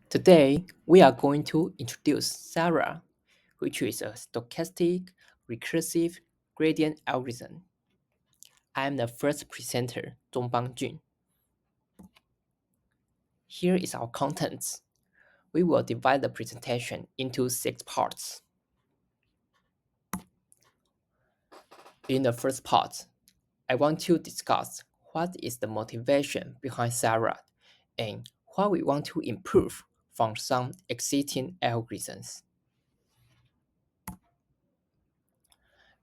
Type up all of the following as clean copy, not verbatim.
Today, we are going to introduce Sarah, which is a stochastic recursive gradient algorithm. I am the first presenter, Zhongbang Jun. Here is our contents. We will divide the presentation into 6 parts. In the first part, I want to discuss what is the motivation behind Sarah and what we want to improve from some existing algorithms.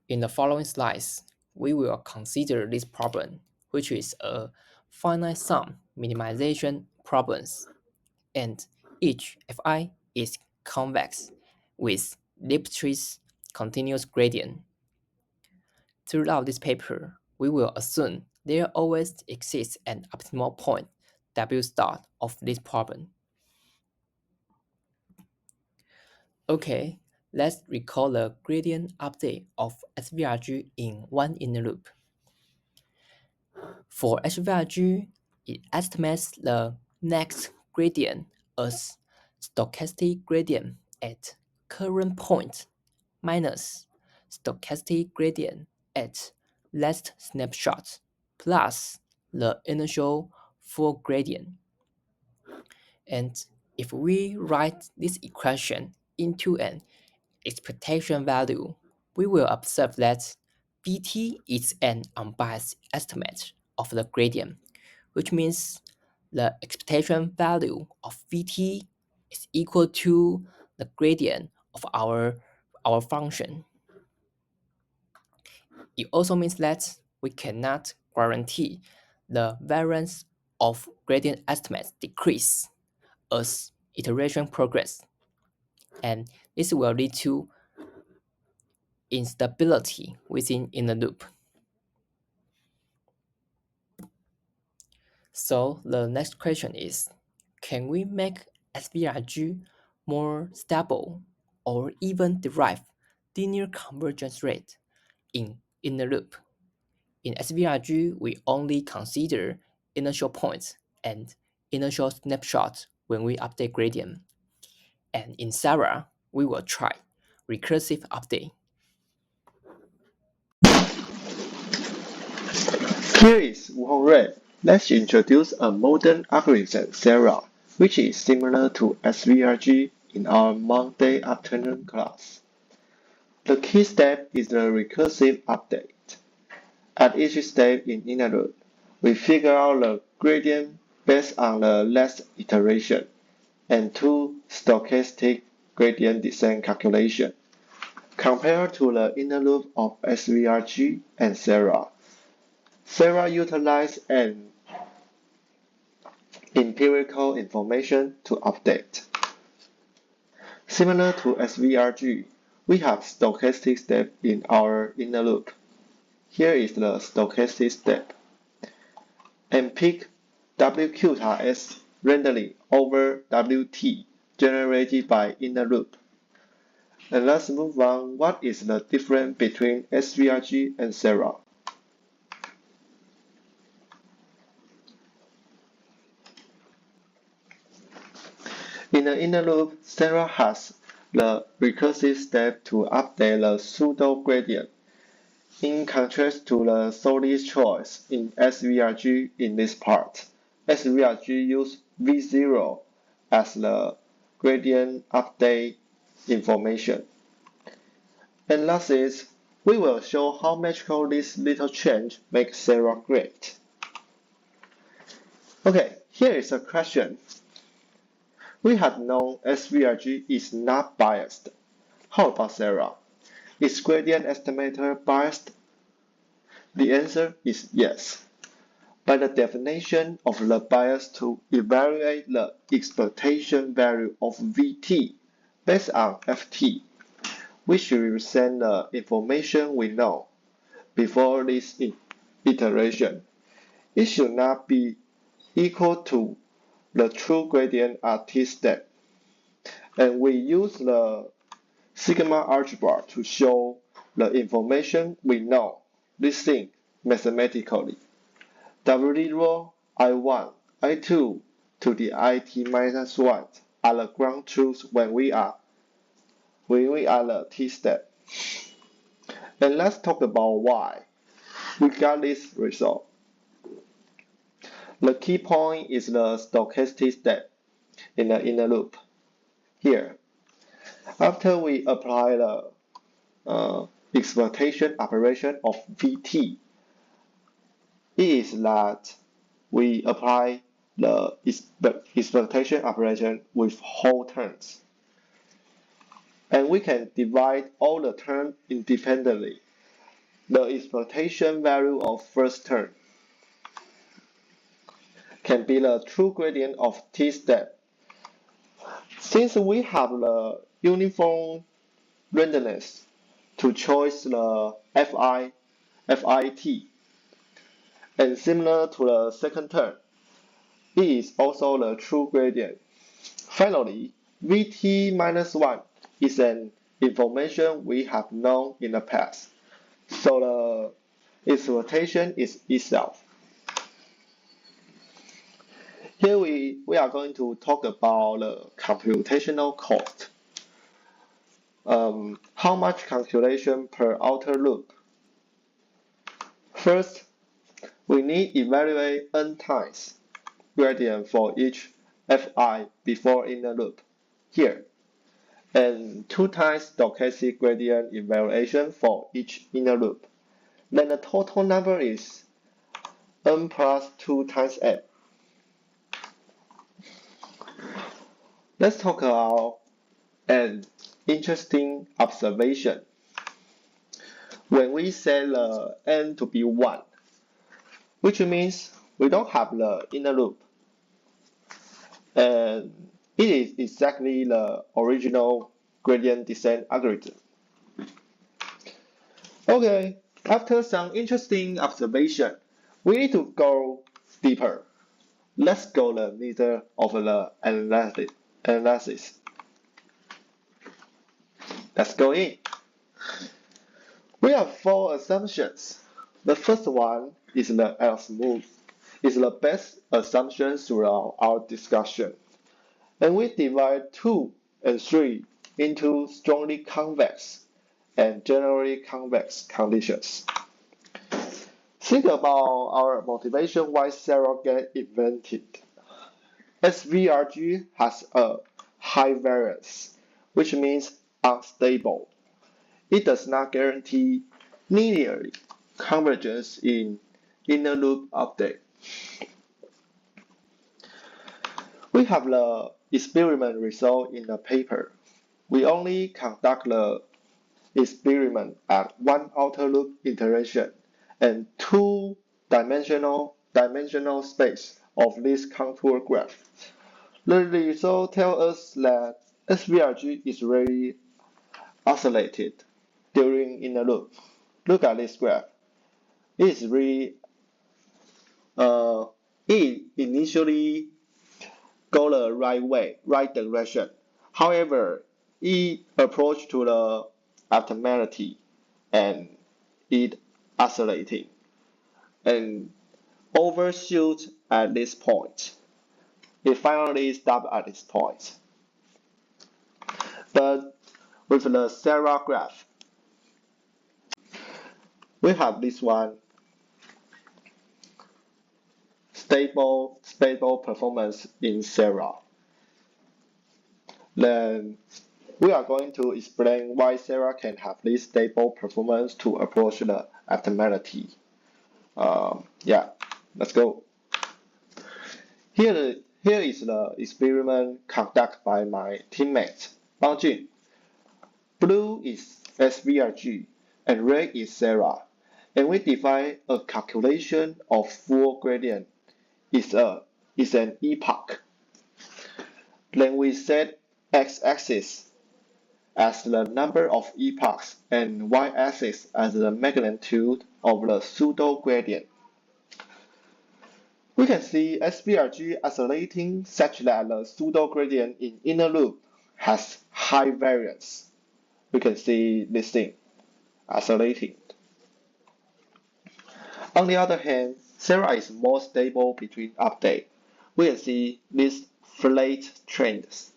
In the following slides, we will consider this problem, which is a finite sum minimization problems, and each Fi is convex with Lipschitz continuous gradient. Throughout this paper, we will assume there always exists an optimal point W star of this problem. Okay, let's recall the gradient update of SVRG in one inner loop. For SVRG, it estimates the next gradient as stochastic gradient at current point minus stochastic gradient at last snapshot plus the initial full gradient. And if we write this equation into an expectation value, we will observe that Vt is an unbiased estimate of the gradient, which means the expectation value of Vt is equal to the gradient of our function. It also means that we cannot guarantee the variance of gradient estimates decrease as iteration progress, and this will lead to instability within inner loop. So the next question is, can we make SVRG more stable or even derive linear convergence rate in inner loop? In SVRG, we only consider initial points and initial snapshots when we update gradient. And in Sarah, we will try recursive update. Here is Wu Rui. Let's introduce a modern algorithm, Sarah, which is similar to SVRG in our Monday afternoon class. The key step is the recursive update. At each step in inner loop, we figure out the gradient based on the last iteration and two stochastic gradient descent calculation. Compared to the inner loop of SVRG and Sarah, Sarah utilized an empirical information to update. Similar to SVRG, we have stochastic step in our inner loop. Here is the stochastic step. And pick WQ*S randomly over WT generated by inner loop. And let's move on. What is the difference between SVRG and Sarah? In the inner loop, Sarah has the recursive step to update the pseudo gradient, in contrast to the solid choice in SVRG in this part. SVRG uses V0 as the gradient update information. And last is, we will show how magical this little change makes Sarah great. Okay, here is a question. We have known SVRG is not biased. How about Sarah? Is gradient estimator biased? The answer is yes. By the definition of the bias to evaluate the expectation value of Vt based on Ft, we should represent the information we know before this iteration. It should not be equal to the true gradient at t step. And we use the sigma algebra to show the information we know, this thing mathematically. W0, I1, I2 to the it minus 1 are the ground truth when we are the T step. And let's talk about why we got this result. The key point is the stochastic step in the inner loop. Here, after we apply the expectation operation of Vt, it is that we apply the expectation operation with whole terms. And we can divide all the terms independently. The expectation value of first term can be the true gradient of t step. Since we have the uniform randomness to choose the FIT, and similar to the second term, it is also the true gradient. Finally, Vt minus 1 is an information we have known in the past, so the expectation is itself. Here we are going to talk about the computational cost. How much calculation per outer loop? First, we need to evaluate n times gradient for each fi before inner loop, here, and 2 times stochastic gradient evaluation for each inner loop. Then the total number is n plus 2 times n. Let's talk about an interesting observation. When we set the n to be 1, which means we don't have the inner loop, and it is exactly the original gradient descent algorithm. Okay, after some interesting observation, we need to go deeper. Let's go the needle of the analysis. Let's go in. We have 4 assumptions. The first one is the L-smooth. It's the best assumption throughout our discussion. And we divide 2 and 3 into strongly convex and generally convex conditions. Think about our motivation why Sarah get invented. SVRG has a high variance, which means unstable. It does not guarantee linearly convergence in inner loop update. We have the experiment result in the paper. We only conduct the experiment at 1 outer loop iteration and 2-dimensional space of this contour graph. The result tells us that SVRG is very oscillated during inner loop. Look at this graph. It is really it initially go the right direction. However, it approach to the optimality and it oscillating and overshoot at this point. It finally stopped at this point. But with the Sarah graph, we have this one stable performance in Sarah. Then we are going to explain why Sarah can have this stable performance to approach the optimality. Yeah, let's go. Here is the experiment conducted by my teammate, Bang Jun. Blue is SVRG and red is Sarah. And we define a calculation of full gradient is an epoch. Then we set x-axis as the number of epochs and y-axis as the magnitude of the pseudo gradient. We can see SVRG oscillating such that the pseudo gradient in inner loop has high variance. We can see this thing oscillating. On the other hand, Sarah is more stable between update. We can see these flat trends.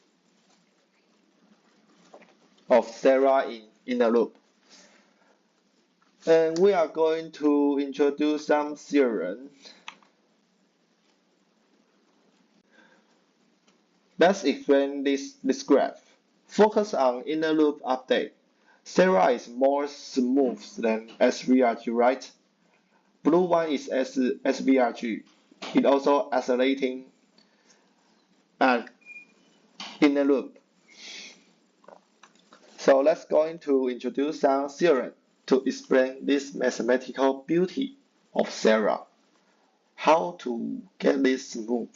of Sarah in inner loop. And we are going to introduce some theorem. Let's explain this graph. Focus on inner loop update. Sarah is more smooth than SVRG, right? Blue one is SVRG. It also accelerating and inner loop. So let's going to introduce some theorem to explain this mathematical beauty of Sarah. How to get this smooth?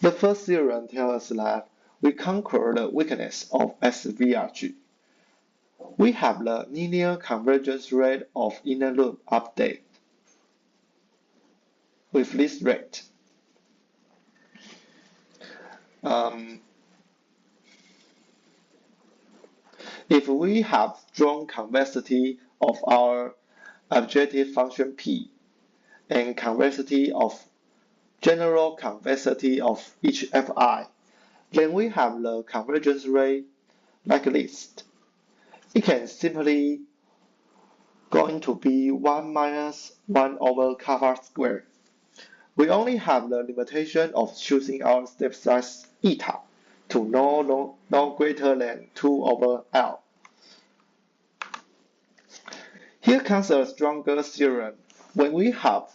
The first theorem tells us that we conquer the weakness of SVRG. We have the linear convergence rate of inner loop update with this rate. If we have strong convexity of our objective function P and convexity of general convexity of each Fi, then we have the convergence rate like this. It can simply going to be 1 minus 1 over kappa squared. We only have the limitation of choosing our step size eta to no greater than 2 over L. Here comes a stronger theorem. When we have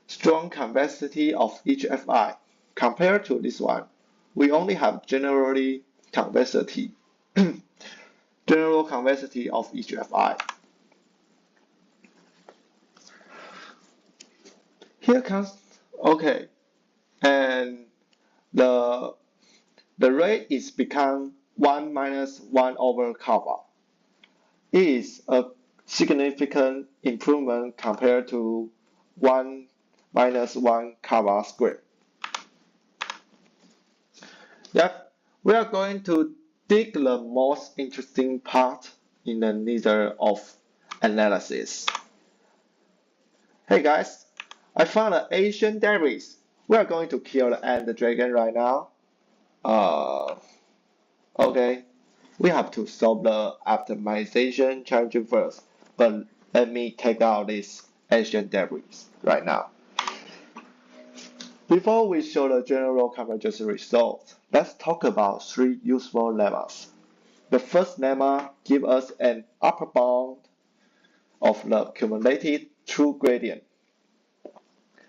strong convexity of each Fi compared to this one, we only have general convexity of each Fi. Here comes, okay, and the rate is become 1 minus 1 over kappa. It is a significant improvement compared to 1 minus 1 kappa squared. Yep, we are going to dig the most interesting part in the neither of analysis. Hey guys, I found an ancient debris. We are going to kill the end dragon right now. Okay, we have to solve the optimization challenge first, but let me take out this ancient debris right now. Before we show the general convergence result, let's talk about 3 useful lemmas. The first lemma gives us an upper bound of the cumulative true gradient,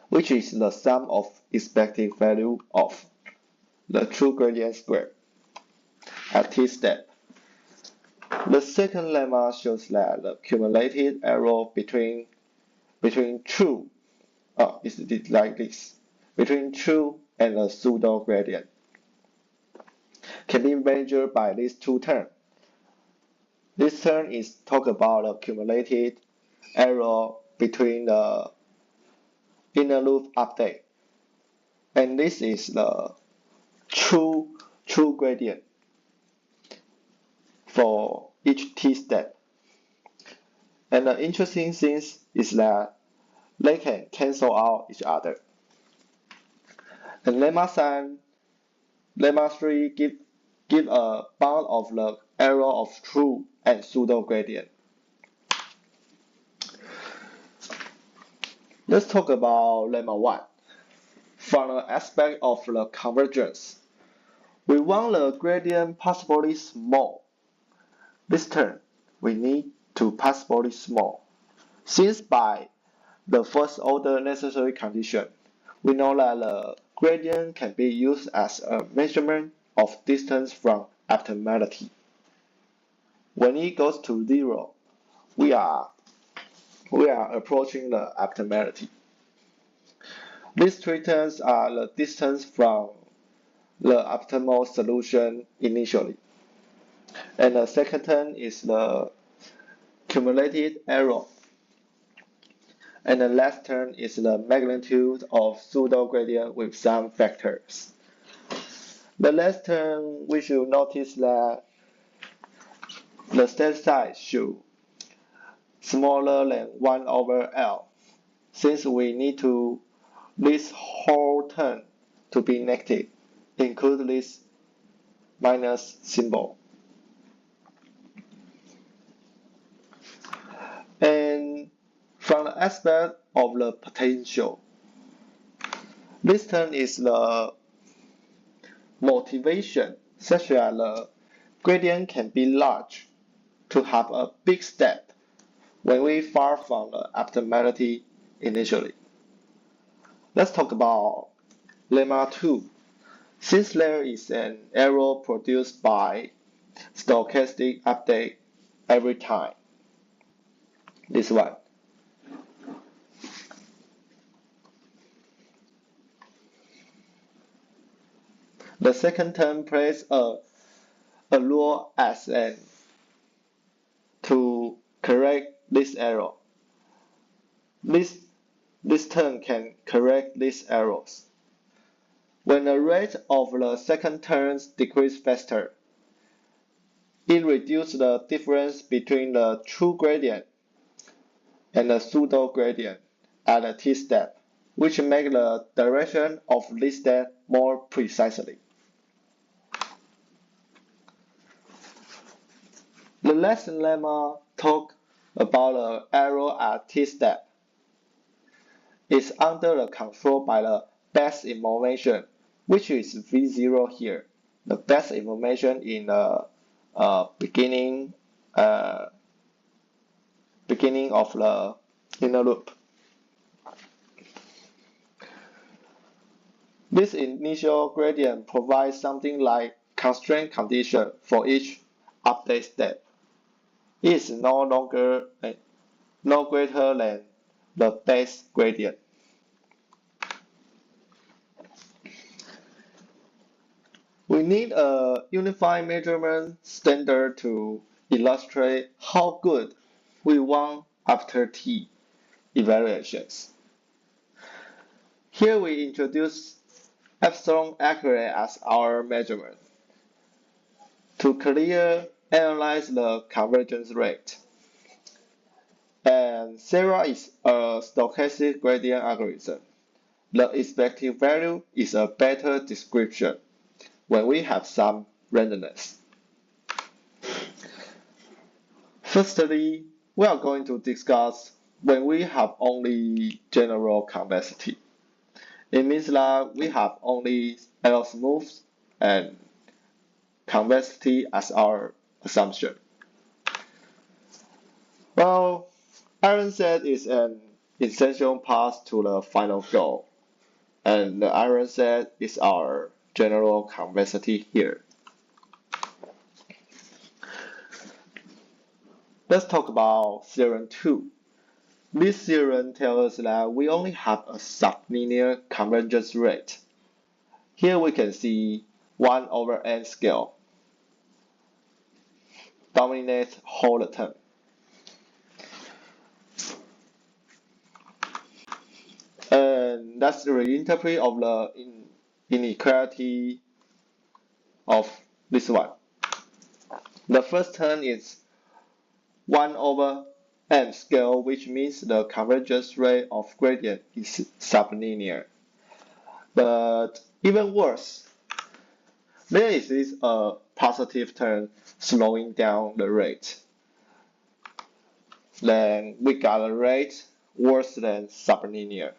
which is the sum of expected value of the true gradient squared at t step. The second lemma shows that the cumulative error between true, is like this, between true and a pseudo gradient can be measured by these two terms. This term is talk about the cumulative error between the inner loop update, and this is the true gradient for each t step. And the interesting thing is that they can cancel out each other. And lemma 3 give a bound of the error of true and pseudo gradient. Let's talk about lemma 1. From the aspect of the convergence, we want the gradient possibly small. This term, we need to possibly small. Since by the first order necessary condition, we know that the gradient can be used as a measurement of distance from optimality. When it goes to 0, we are approaching the optimality. These 3 terms are the distance from the optimal solution initially. And the second term is the cumulative error. And the last term is the magnitude of pseudo gradient with some factors. The last term, we should notice that the step size should smaller than 1 over L, since we need to this whole term to be negative, include this minus symbol. And from the aspect of the potential, this term is the motivation, such that the gradient can be large to have a big step when we far from the optimality initially. Let's talk about lemma 2. Since there is an error produced by stochastic update every time, this one. The second term plays a role as an to correct this error. This term can correct these errors. When the rate of the second term decreases faster, it reduces the difference between the true gradient and the pseudo gradient at the t step, which makes the direction of this step more precisely. The last lemma talks about the error at t step. Is under the control by the best information, which is V0 here. The best information in the beginning of the inner loop. This initial gradient provides something like constraint condition for each update step. It is no greater than the base gradient. We need a unified measurement standard to illustrate how good we want after T evaluations. Here we introduce epsilon accurate as our measurement to clearly analyze the convergence rate. And Sarah is a stochastic gradient algorithm. The expected value is a better description when we have some randomness. Firstly, we are going to discuss when we have only general convexity. It means that we have only L smooth and convexity as our assumption. Well, iron set is an essential path to the final goal, and the iron set is our general convexity here. Let's talk about theorem 2. This theorem tells us that we only have a sublinear convergence rate. Here we can see 1 over n scale dominates whole term. And that's the reinterpret of the inequality of this one. The first term is 1 over m scale, which means the convergence rate of gradient is sublinear. But even worse, there is a positive term slowing down the rate. Then we got a rate worse than sublinear,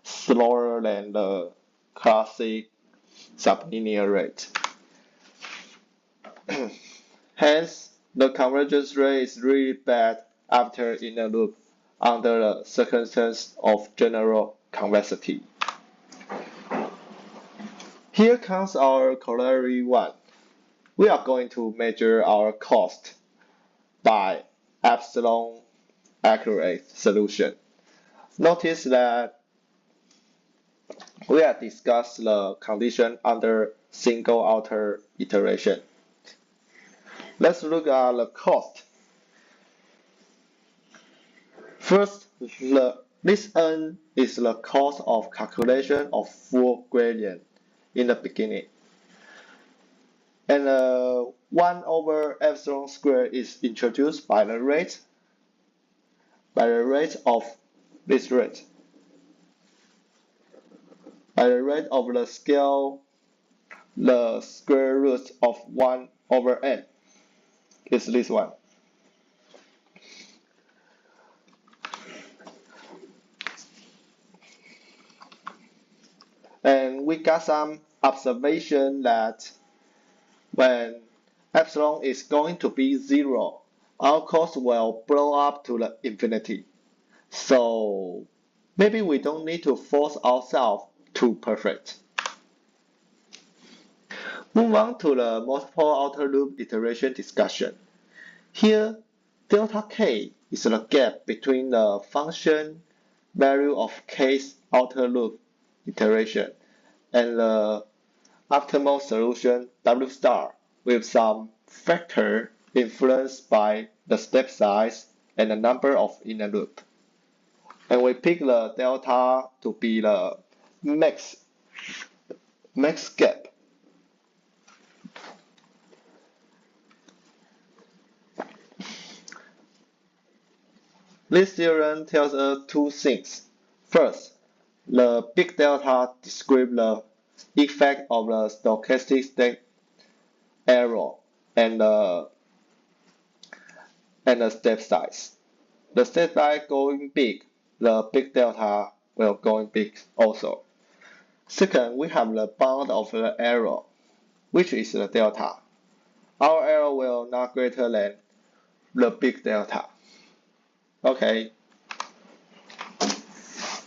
slower than the classic sublinear rate. Hence, the convergence rate is really bad after inner loop under the circumstance of general convexity. Here comes our corollary 1. We are going to measure our cost by epsilon accurate solution. Notice that we have discussed the condition under single outer iteration. Let's look at the cost. First, this n is the cost of calculation of full gradient in the beginning. And 1 over epsilon squared is introduced by the rate of this rate. By the rate of the scale the square root of 1 over n is this one. And we got some observation that when epsilon is going to be 0, our cost will blow up to the infinity. So maybe we don't need to force ourselves to perfect. Move on to the multiple outer loop iteration discussion. Here, delta k is the gap between the function value of k's outer loop iteration and the optimal solution W star with some factor influenced by the step size and the number of inner loop. And we pick the delta to be the max gap. This theorem tells us two things. First, the big delta describes the effect of the stochastic error and the step size. The step size going big, the big delta will going big also. Second, we have the bound of the error, which is the delta. Our error will not greater than the big delta. Okay.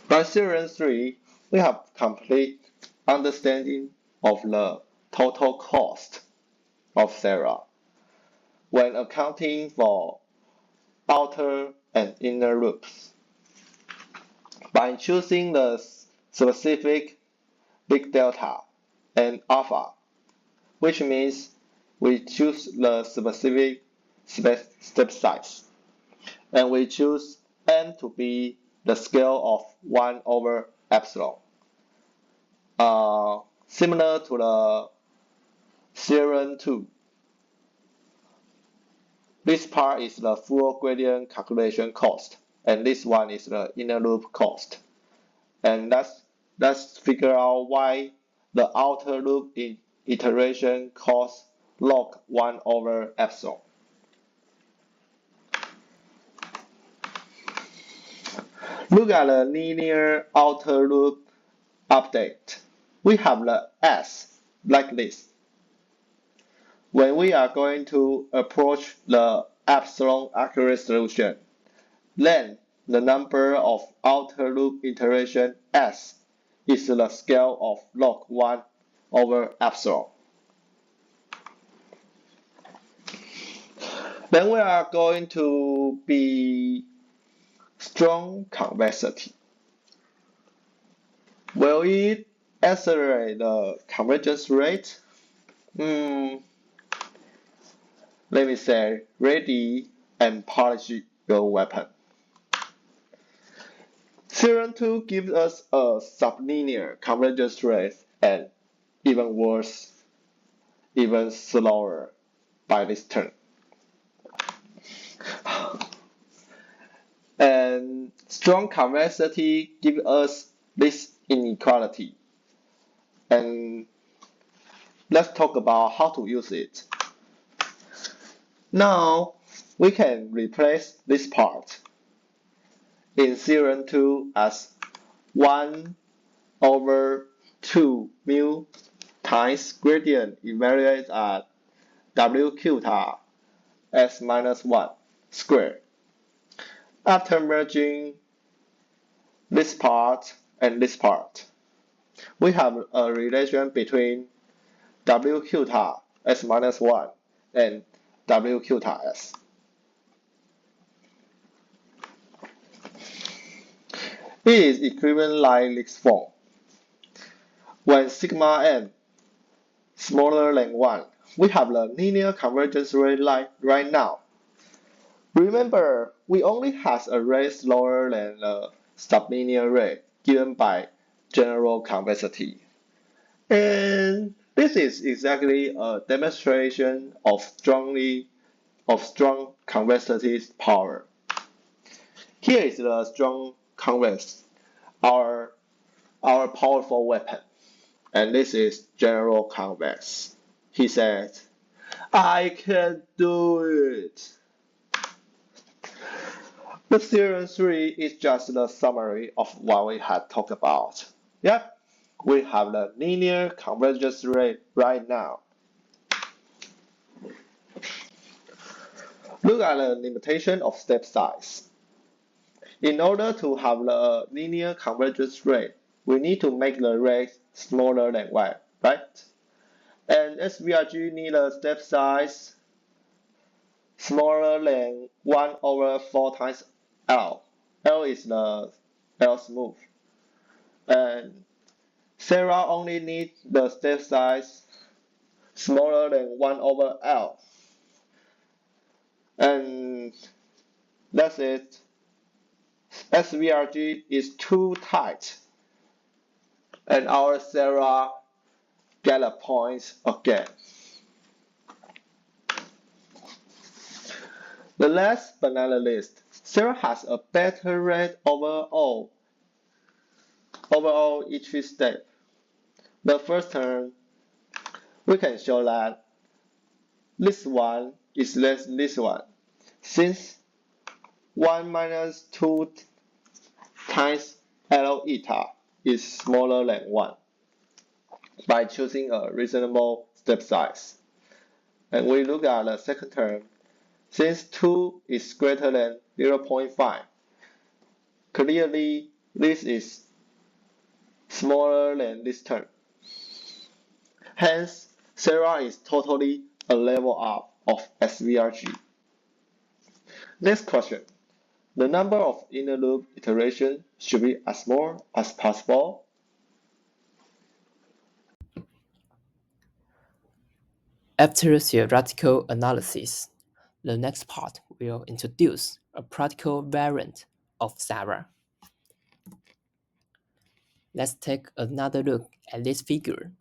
By theorem 3, we have complete understanding of the total cost of Sarah when accounting for outer and inner loops. By choosing the specific big delta and alpha, which means we choose the specific step size, and we choose n to be the scale of 1 over epsilon. Similar to the theorem 2. This part is the full gradient calculation cost, and this one is the inner loop cost. And let's figure out why the outer loop iteration costs log 1 over epsilon. Look at the linear outer loop update. We have the S like this. When we are going to approach the epsilon accurate solution, then the number of outer loop iteration S is the scale of log 1 over epsilon. Then we are going to be strong convexity. Will it accelerate the convergence rate? Let me say, ready and polish your weapon. Theorem 2 gives us a sublinear convergence rate and even worse, even slower by this term. And strong convexity gives us this inequality. And let's talk about how to use it. Now, we can replace this part in theorem 2 as 1 over 2 mu times gradient evaluated at W quota s minus 1 squared. After merging this part and this part, we have a relation between W quota s minus 1 and W quota s. It is equivalent like this form. When sigma n smaller than 1, we have the linear convergence rate like right now. Remember, we only have a rate slower than the sublinear rate given by general convexity. And this is exactly a demonstration of strong convexity power. Here is the strong convex, our powerful weapon. and this is General Convex. He said, I can do it. The theorem 3 is just the summary of what we had talked about. Yep, we have the linear convergence rate right now. Look at the limitation of step size. In order to have the linear convergence rate, we need to make the rate smaller than 1, right? And SVRG need a step size smaller than 1 over 4 times L. L is the L smooth. And Sarah only needs the step size smaller than 1 over L. And that's it. SVRG is too tight. And our Sarah get a point again. The last but not the least, Sarah has a better rate overall each step. The first term, we can show that this one is less than this one, since 1 minus 2 times L eta is smaller than 1 by choosing a reasonable step size. And we look at the second term, since 2 is greater than 0.5, clearly this is smaller than this term. Hence, Sarah is totally a level up of SVRG. Next question. The number of inner loop iterations should be as small as possible. After theoretical analysis, the next part will introduce a practical variant of Sarah. Let's take another look at this figure.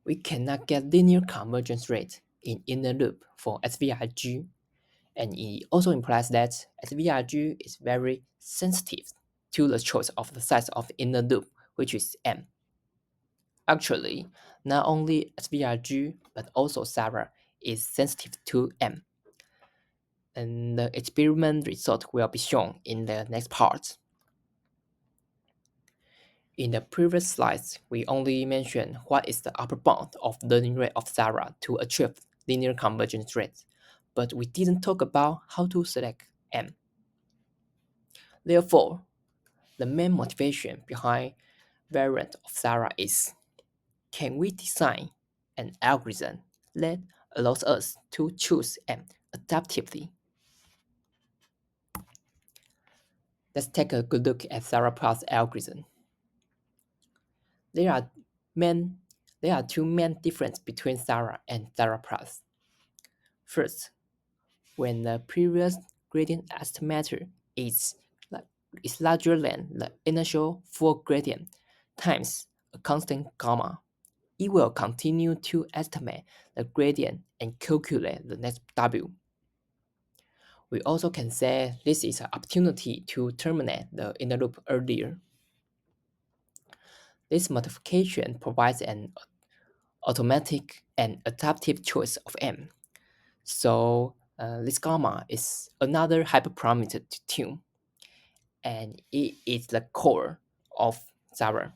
We cannot get linear convergence rate in inner loop for SVRG, and it also implies that SVRG is very sensitive to the choice of the size of the inner loop, which is M. Actually, not only SVRG but also Sarah is sensitive to M. And the experiment result will be shown in the next part. In the previous slides, we only mentioned what is the upper bound of learning rate of Sarah to achieve linear convergence rate, but we didn't talk about how to select M. Therefore, the main motivation behind variant of Sarah is, can we design an algorithm that allows us to choose M adaptively? Let's take a good look at Sarah Plus algorithm. There are two main differences between Sarah and Sarah Plus. First, when the previous gradient estimator is larger than the initial full gradient times a constant gamma, it will continue to estimate the gradient and calculate the next W. We also can say this is an opportunity to terminate the inner loop earlier. This modification provides an automatic and adaptive choice of M. So this gamma is another hyperparameter to tune, and it is the core of Zara.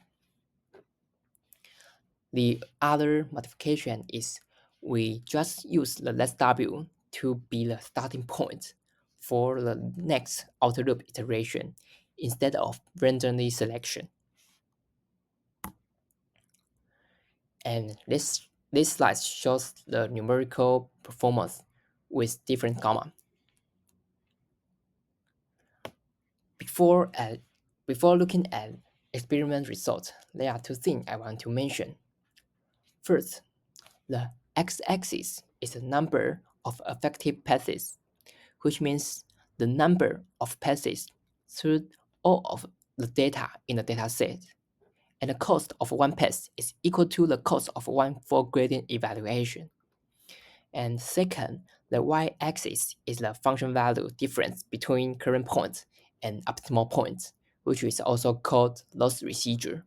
The other modification is we just use the less W to be the starting point for the next outer loop iteration instead of randomly selection. And this slide shows the numerical performance with different gamma. Before looking at experiment results, there are two things I want to mention. First, the x-axis is the number of effective passes, which means the number of passes through all of the data in the dataset. And the cost of one pass is equal to the cost of one full gradient evaluation. And second, the y-axis is the function value difference between current points and optimal points, which is also called loss residual.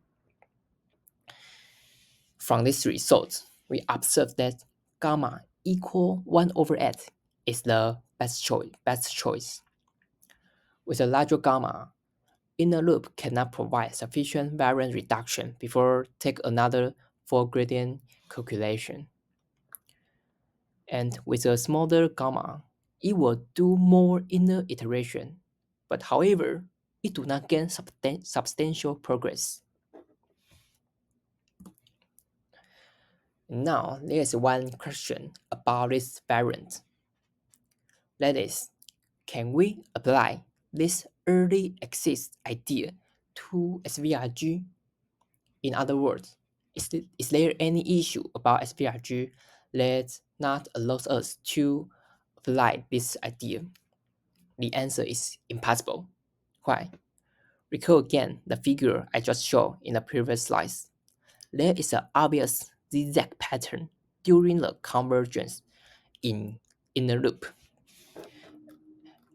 From this result, we observe that gamma equal 1 over 8 is the best choice. With a larger gamma, inner loop cannot provide sufficient variance reduction before take another full gradient calculation. And with a smaller gamma, it will do more inner iteration, but however, it do not gain substantial progress. Now, there is one question about this variant. That is, can we apply this early exist idea to SVRG? In other words, is there any issue about SVRG that not allows us to apply this idea? The answer is impossible. Why? Recall again the figure I just showed in the previous slides. There is an obvious zigzag pattern during the convergence in the loop.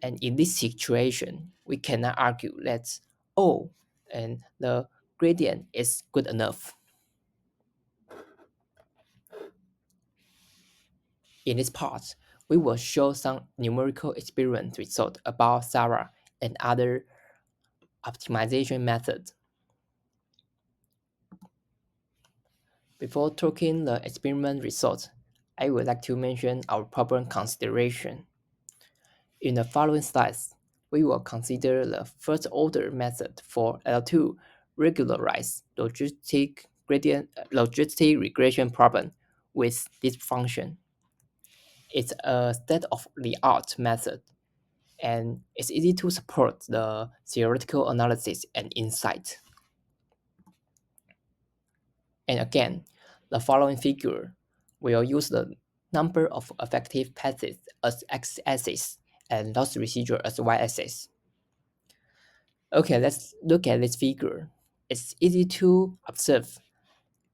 And in this situation, we cannot argue that, oh, and the gradient is good enough. In this part, we will show some numerical experiment result about Sarah and other optimization methods. Before talking the experiment results, I would like to mention our problem consideration. In the following slides, we will consider the first order method for L2 regularized logistic regression problem with this function. It's a state-of-the-art method, and it's easy to support the theoretical analysis and insight. And again, the following figure will use the number of effective passes as x-axis and loss residual as y-axis. Okay, let's look at this figure. It's easy to observe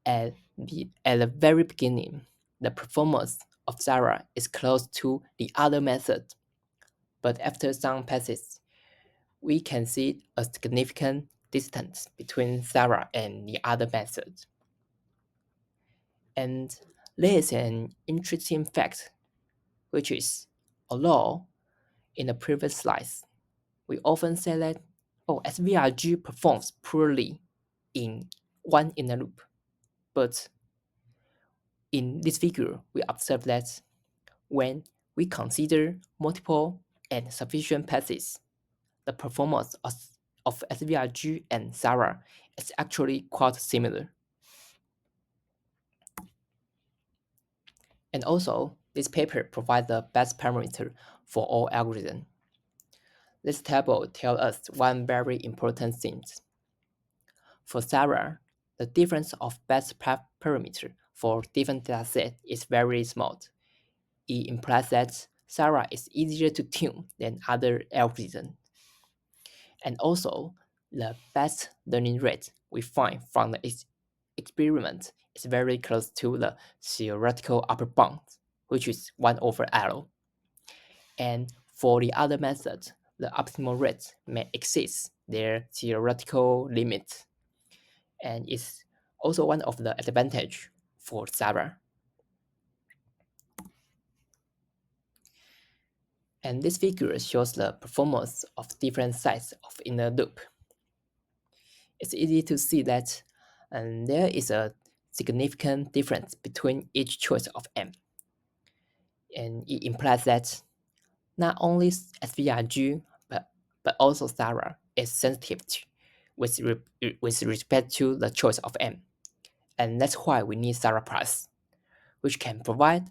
at the very beginning, the performance of Zara is close to the other method. But after some passes, we can see a significant distance between Zara and the other method. And there is an interesting fact, which is, although in the previous slides, we often say that, oh, SVRG performs poorly in one inner loop. But in this figure, we observe that when we consider multiple and sufficient passes, the performance of SVRG and Zara is actually quite similar. And also, this paper provides the best parameter for all algorithms. This table tells us one very important thing. For Zara, the difference of best parameter for different datasets is very small. It implies that Zara is easier to tune than other algorithms. And also, the best learning rate we find from the experiment is very close to the theoretical upper bound, which is 1 over L. And for the other methods, the optimal rate may exceed their theoretical limit, and is also one of the advantage for Zara. And this figure shows the performance of different sides of inner loop. It's easy to see that there is a significant difference between each choice of M. And it implies that not only SVRG, but also Zara is sensitive with respect to the choice of M. And that's why we need Zara Plus, which can provide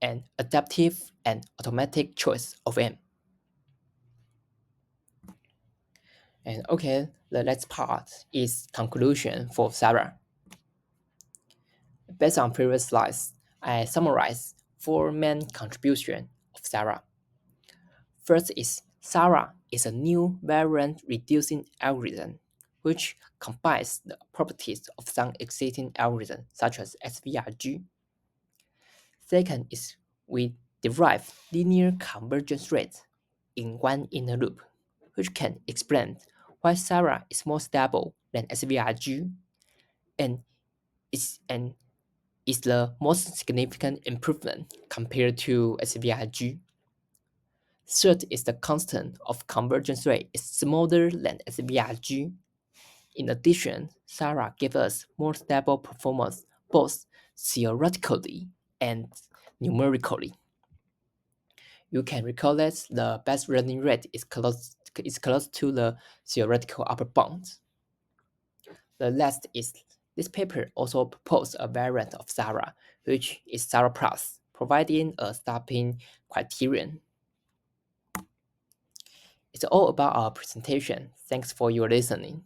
an adaptive and automatic choice of M. And okay, the next part is conclusion for Zara. Based on previous slides, I summarize 4 main contributions of Zara. First is Zara is a new variant reducing algorithm which combines the properties of some existing algorithms such as SVRG. Second is we derive linear convergence rates in one inner loop, which can explain why Zara is more stable than SVRG, and is the most significant improvement compared to SVRG. Third is the constant of convergence rate is smaller than SVRG. In addition, Sarah gave us more stable performance both theoretically and numerically. You can recall that the best learning rate is close to the theoretical upper bound. The last is this paper also proposed a variant of Sarah, which is Sarah Plus, providing a stopping criterion. It's all about our presentation. Thanks for your listening.